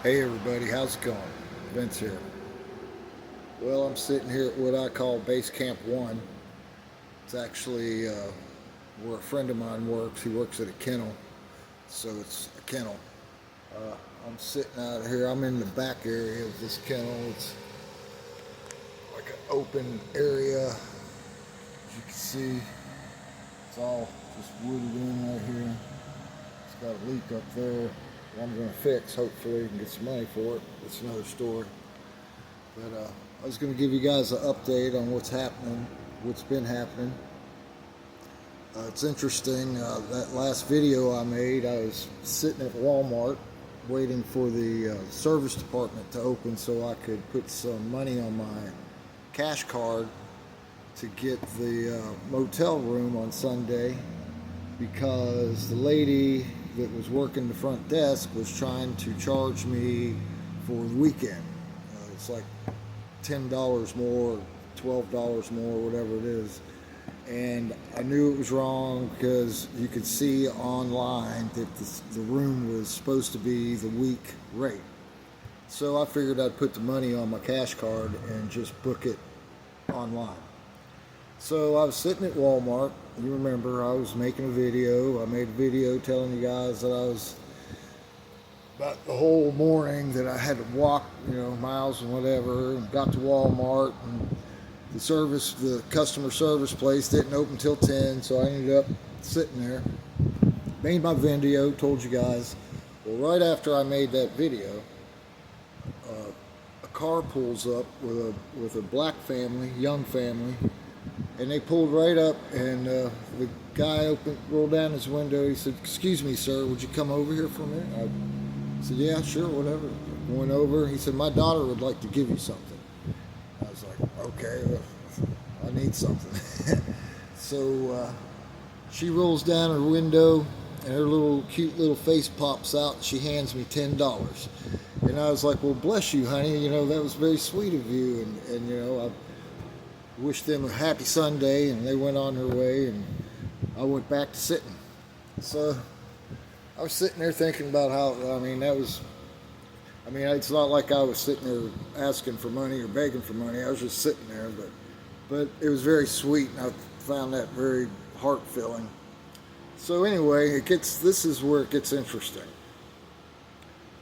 Hey everybody, how's it going? Vince here. Well, I'm sitting here at what I call Base Camp 1. It's actually where a friend of mine works. He works at a kennel, so it's a kennel. Uh, I'm sitting out here. I'm in the back area of this kennel. It's like an open area. As you can see, it's all just wooded in right here. It's got a leak up there that I'm going to fix, hopefully, and get some money for it. It's another story. But I was going to give you guys an update on what's happening, what's been happening. It's interesting, that last video I made, I was sitting at Walmart waiting for the service department to open so I could put some money on my cash card to get the motel room on Sunday, because the lady that was working the front desk was trying to charge me for the weekend. It's like $10 more, $12 more, whatever it is. And I knew it was wrong because you could see online that the room was supposed to be the week rate. So I figured I'd put the money on my cash card and just book it online. So I was sitting at Walmart. You remember I was making a video. I made a video telling you guys that I was about the whole morning that I had to walk, miles and whatever, and got to Walmart, and the customer service place didn't open till 10, so I ended up sitting there, made my video, told you guys. Well, right after I made that video, a car pulls up with a black family, young family, and they pulled right up, and the guy rolled down his window. He said, "Excuse me, sir, would you come over here for a minute?" I said, "Yeah, sure, whatever." Went over. He said, "My daughter would like to give you something." I was like, "Okay, well, I need something." So she rolls down her window, and her cute little face pops out, and she hands me $10. And I was like, "Well, bless you, honey. That was very sweet of you." And I wished them a happy Sunday, and they went on their way, and I went back to sitting. So I was sitting there thinking about how, it's not like I was sitting there asking for money or begging for money. I was just sitting there, but it was very sweet, and I found that very heart-filling. So anyway, this is where it gets interesting.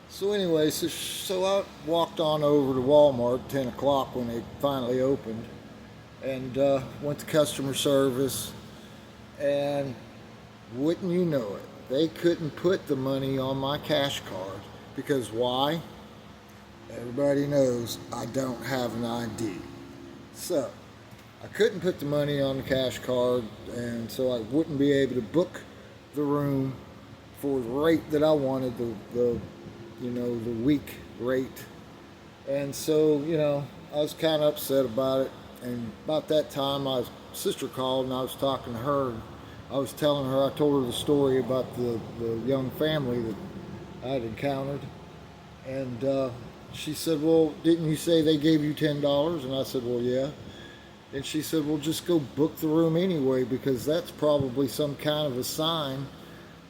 So anyway, so I walked on over to Walmart at 10 o'clock when they finally opened, and went to customer service, and wouldn't you know it, they couldn't put the money on my cash card. Because why? Everybody knows I don't have an ID. So I couldn't put the money on the cash card, and so I wouldn't be able to book the room for the rate that I wanted, the week rate. And so, I was kind of upset about it. And about that time, my sister called, and I was talking to her. I was telling her, I told her the story about the young family that I had encountered. And she said, "Well, didn't you say they gave you $10? And I said, "Well, yeah." And she said, "Well, just go book the room anyway, because that's probably some kind of a sign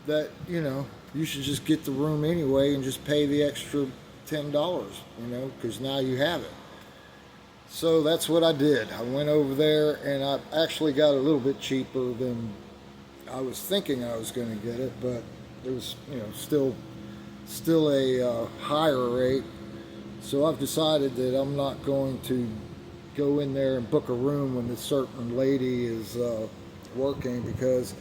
that, you should just get the room anyway and just pay the extra $10, because now you have it." So that's what I did. I went over there, and I actually got a little bit cheaper than I was thinking I was going to get it, but it was, still a higher rate. So I've decided that I'm not going to go in there and book a room when this certain lady is working, because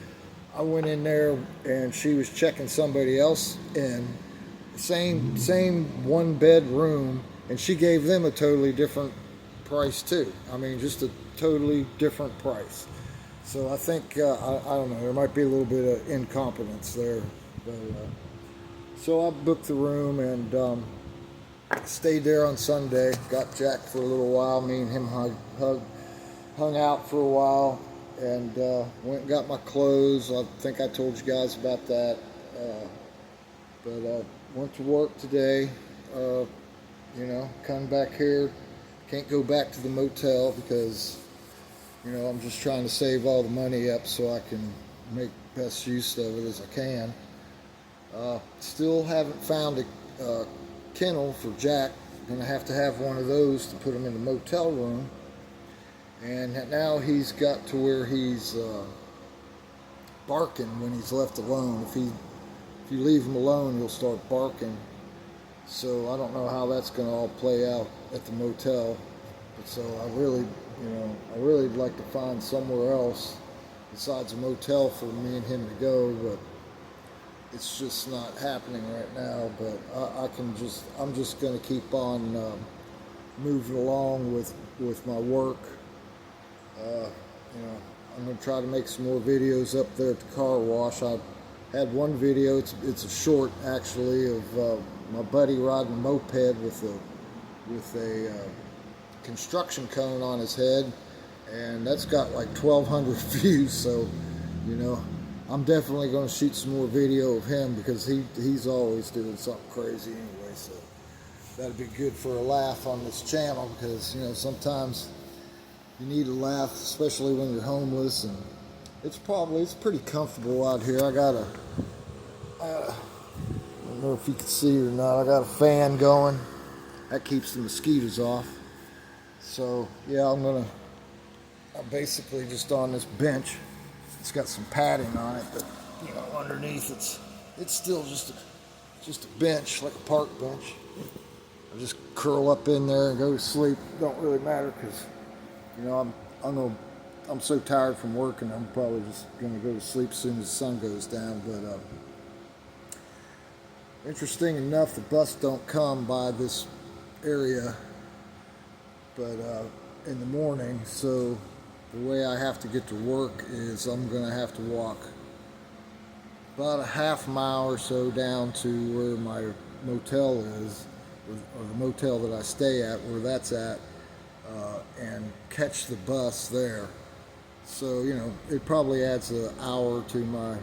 I went in there and she was checking somebody else in, same one bed room, and she gave them a totally different price too. Just a totally different price. So I think, I don't know, there might be a little bit of incompetence there. But, so I booked the room, and stayed there on Sunday. Got Jack for a little while. Me and him hung out for a while, and went and got my clothes. I think I told you guys about that. But went to work today. Come back here. Can't go back to the motel because, I'm just trying to save all the money up so I can make best use of it as I can. Still haven't found a kennel for Jack. Gonna have to have one of those to put him in the motel room. And now he's got to where he's barking when he's left alone. If you leave him alone, he'll start barking. So I don't know how that's going to all play out at the motel. But so I really would like to find somewhere else besides a motel for me and him to go, but it's just not happening right now. But I'm just going to keep on moving along with my work. I'm going to try to make some more videos up there at the car wash. I had one video, it's a short actually, of my buddy riding a moped with a construction cone on his head, and that's got like 1,200 views. So, I'm definitely going to shoot some more video of him because he's always doing something crazy anyway. So that'd be good for a laugh on this channel because sometimes you need a laugh, especially when you're homeless. And it's pretty comfortable out here. I don't know if you can see it or not. I got a fan going that keeps the mosquitoes off. So yeah, I'm basically just on this bench. It's got some padding on it, but underneath it's still just a bench, like a park bench. I just curl up in there and go to sleep. Don't really matter because I'm so tired from working. I'm probably just gonna go to sleep as soon as the sun goes down. But interesting enough, the bus don't come by this area, but in the morning. So the way I have to get to work is I'm gonna have to walk about a half mile or so down to where my motel is, or the motel that I stay at, where that's at. And catch the bus there. So it probably adds an hour to my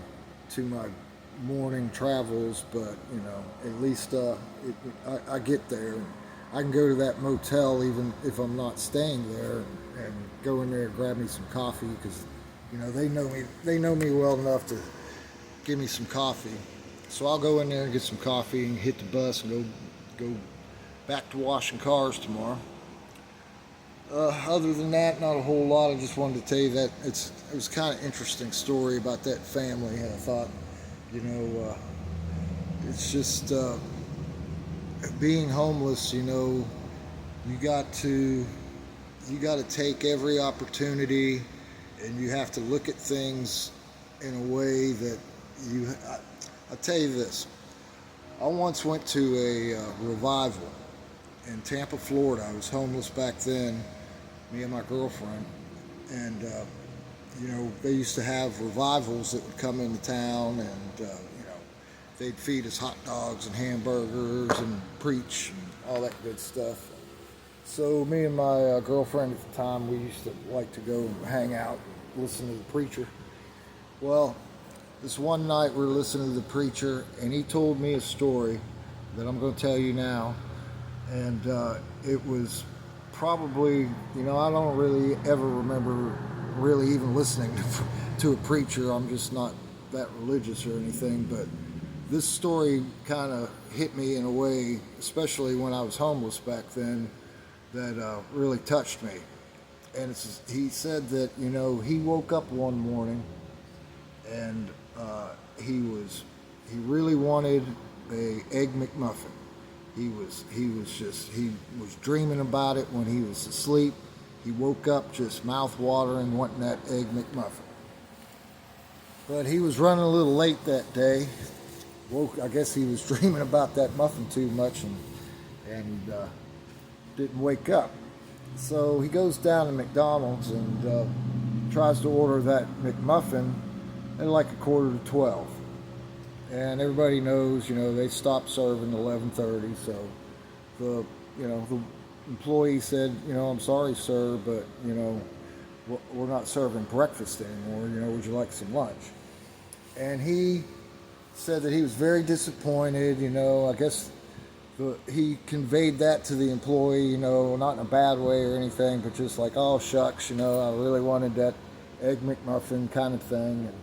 morning travels, but at least I get there. I can go to that motel even if I'm not staying there, and go in there and grab me some coffee because they know me well enough to give me some coffee. So I'll go in there and get some coffee and hit the bus and go back to washing cars tomorrow. Other than that, not a whole lot. I just wanted to tell you that it was kind of interesting story about that family. And I thought, it's just being homeless. You got to take every opportunity, and you have to look at things in a way that I'll tell you this. I once went to a revival in Tampa, Florida. I was homeless back then, me and my girlfriend, and they used to have revivals that would come into town, and they'd feed us hot dogs and hamburgers and preach and all that good stuff. So me and my girlfriend at the time, we used to like to go hang out, listen to the preacher. Well, this one night we were listening to the preacher, and he told me a story that I'm going to tell you now. And it was probably, I don't really ever remember really even listening to a preacher. I'm just not that religious or anything, but this story kind of hit me in a way, especially when I was homeless back then, that really touched me. And he said that, he woke up one morning and he really wanted a Egg McMuffin. He was dreaming about it when he was asleep. He woke up just mouth watering, wanting that Egg McMuffin. But he was running a little late that day. I guess he was dreaming about that muffin too much and didn't wake up. So he goes down to McDonald's and tries to order that McMuffin at like 11:45. And everybody knows, they stopped serving at 11:30. So the employee said, I'm sorry, sir, but we're not serving breakfast anymore. Would you like some lunch? And he said that he was very disappointed. I guess he conveyed that to the employee, not in a bad way or anything, but just like, oh shucks, I really wanted that Egg McMuffin kind of thing. And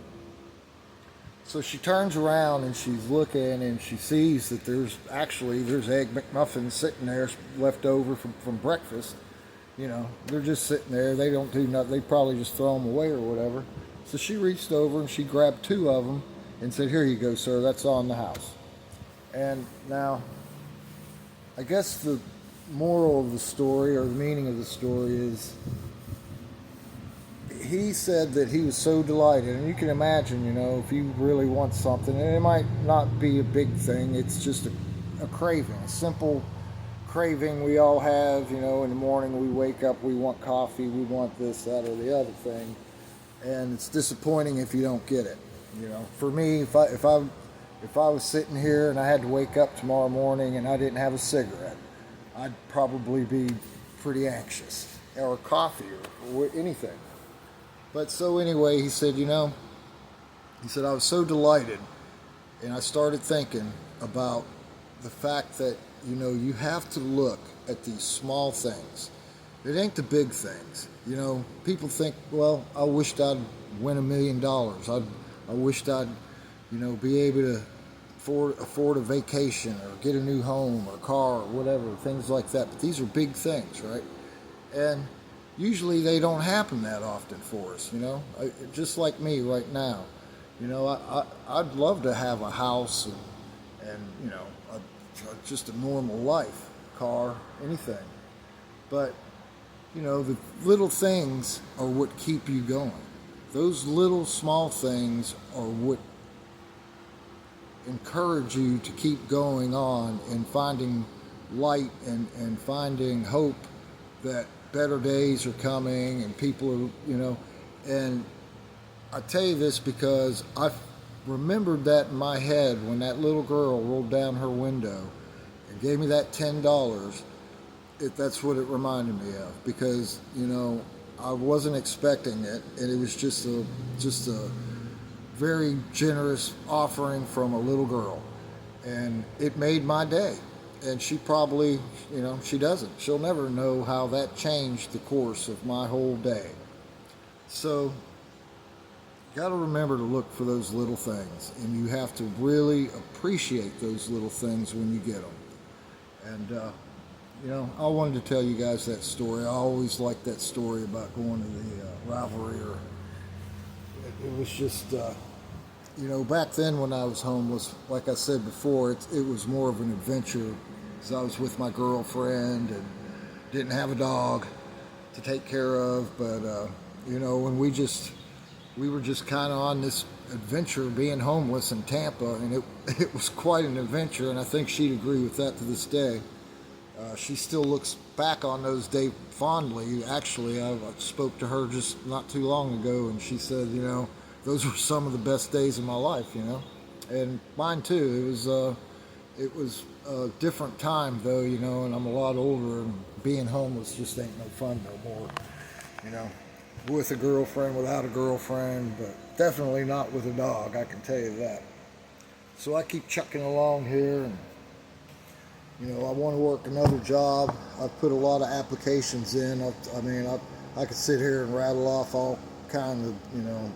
So she turns around and she's looking and she sees that there's Egg McMuffins sitting there left over from breakfast. You know, they're just sitting there. They don't do nothing. They probably just throw them away or whatever. So she reached over and she grabbed two of them and said, "Here you go, sir. That's on the house." And now, I guess the moral of the story or the meaning of the story is he said that he was so delighted, and you can imagine, you know, if you really want something, and it might not be a big thing, it's just a craving, a simple craving we all have, you know. In the morning we wake up, we want coffee, we want this, that, or the other thing, and it's disappointing if you don't get it. You know, for me, if I was sitting here and I had to wake up tomorrow morning and I didn't have a cigarette, I'd probably be pretty anxious, or coffee, or anything. But so anyway, he said, I was so delighted, and I started thinking about the fact that, you know, you have to look at these small things. It ain't the big things. You know, people think, well, I wished I'd win $1 million. I wished I'd, you know, be able to afford a vacation or get a new home or car or whatever, things like that. But these are big things, right? And usually they don't happen that often for us, you know. Just like me right now, you know, I'd love to have a house and you know, just a normal life, car, anything. But, you know, the little things are what keep you going. Those little small things are what encourage you to keep going on and finding light and finding hope that better days are coming and people are, you know. And I tell you this because I remembered that in my head when that little girl rolled down her window and gave me that $10. That's what it reminded me of, because, you know, I wasn't expecting it, and it was just a very generous offering from a little girl, and it made my day. And she probably, you know, she'll never know how that changed the course of my whole day. So you got to remember to look for those little things, and you have to really appreciate those little things when you get them. And you know, I wanted to tell you guys that story. I always liked that story about going to the Rivalry. Or it was just you know, back then when I was homeless, like I said before, it was more of an adventure, because I was with my girlfriend and didn't have a dog to take care of. But you know, when we were just kind of on this adventure being homeless in Tampa, and it was quite an adventure, and I think she'd agree with that to this day. She still looks back on those days fondly. Actually, I spoke to her just not too long ago, and she said, you know, those were some of the best days of my life, you know, and mine too. It was a different time though, you know, and I'm a lot older, and being homeless just ain't no fun no more, you know. With a girlfriend, without a girlfriend, but definitely not with a dog, I can tell you that. So I keep chucking along here, and you know, I want to work another job. I've put a lot of applications in. I could sit here and rattle off all kind of, you know,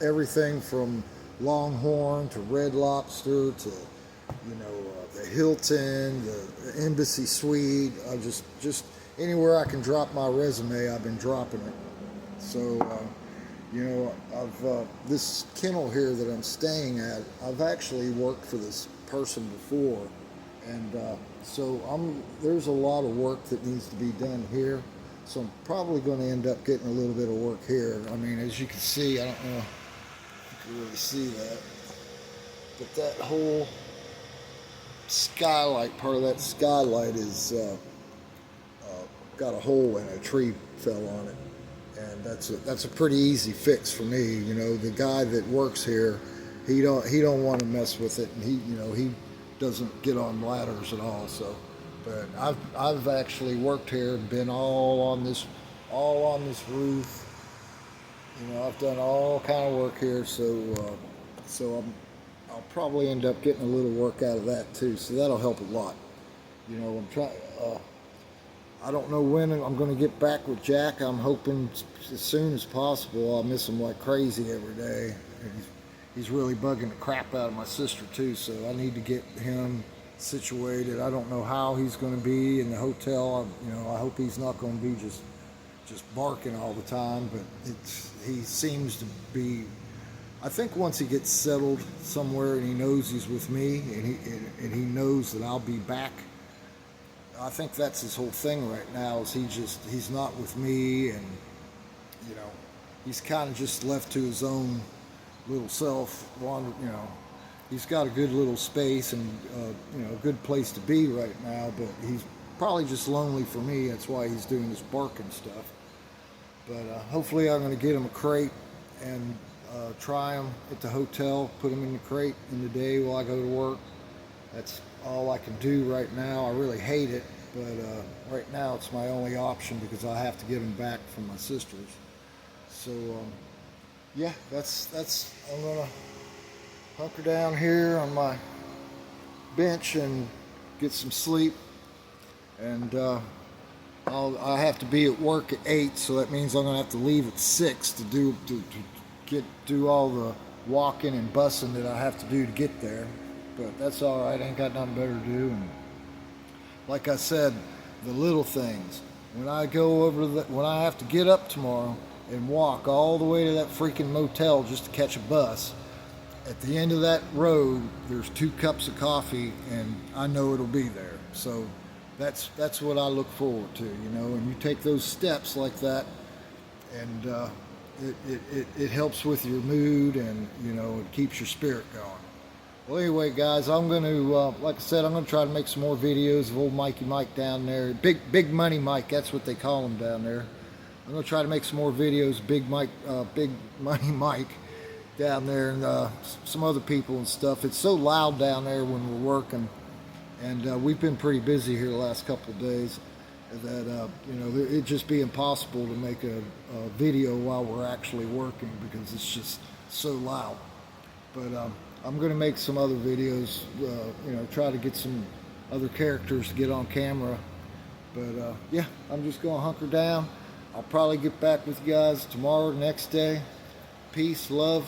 everything from Longhorn to Red Lobster to, you know, the Hilton, the Embassy Suite. I just anywhere I can drop my resume, I've been dropping it. So, you know, this kennel here that I'm staying at, I've actually worked for this person before. And so there's a lot of work that needs to be done here. So I'm probably going to end up getting a little bit of work here. I mean, as you can see, I don't know if you can really see that, but that whole skylight, part of that skylight is got a hole in it. A tree fell on it. And that's a pretty easy fix for me. You know, the guy that works here, he don't want to mess with it, and he doesn't get on ladders at all. So, but I've actually worked here and been all on this roof. You know, I've done all kind of work here. So I'll probably end up getting a little work out of that too. So that'll help a lot. You know, I'm trying. I don't know when I'm going to get back with Jack. I'm hoping as soon as possible. I'll miss him like crazy every day. he's really bugging the crap out of my sister too, so I need to get him situated. I don't know how he's going to be in the hotel. I hope he's not going to be just barking all the time, but he seems to be. I think once he gets settled somewhere and he knows he's with me and he knows that I'll be back, I think that's his whole thing right now, is he's not with me, and he's kind of just left to his own little self. He's got a good little space and a good place to be right now, but he's probably just lonely for me. That's why he's doing this barking stuff. But hopefully I'm going to get him a crate and try him at the hotel, put him in the crate in the day while I go to work. That's all I can do right now. I really hate it, but right now it's my only option because I have to get him back from my sister's. So yeah, that's I'm gonna hunker down here on my bench and get some sleep, and I have to be at work at 8, so that means I'm gonna have to leave at 6 to do all the walking and bussing that I have to do to get there. But that's all right. I ain't got nothing better to do. And like I said, the little things. When I have to get up tomorrow and walk all the way to that freaking motel just to catch a bus, at the end of that road, there's 2 cups of coffee, and I know it'll be there. So that's what I look forward to, And you take those steps like that, and it helps with your mood, and it keeps your spirit going. Well, anyway, guys, I'm going to, like I said, I'm going to try to make some more videos of old Mikey Mike down there. Big Money Mike, that's what they call him down there. I'm going to try to make some more videos, Big Money Mike down there, and some other people and stuff. It's so loud down there when we're working, and we've been pretty busy here the last couple of days, that it'd just be impossible to make a video while we're actually working because it's just so loud. But I'm going to make some other videos, try to get some other characters to get on camera. But yeah, I'm just going to hunker down. I'll probably get back with you guys tomorrow, next day. Peace, love.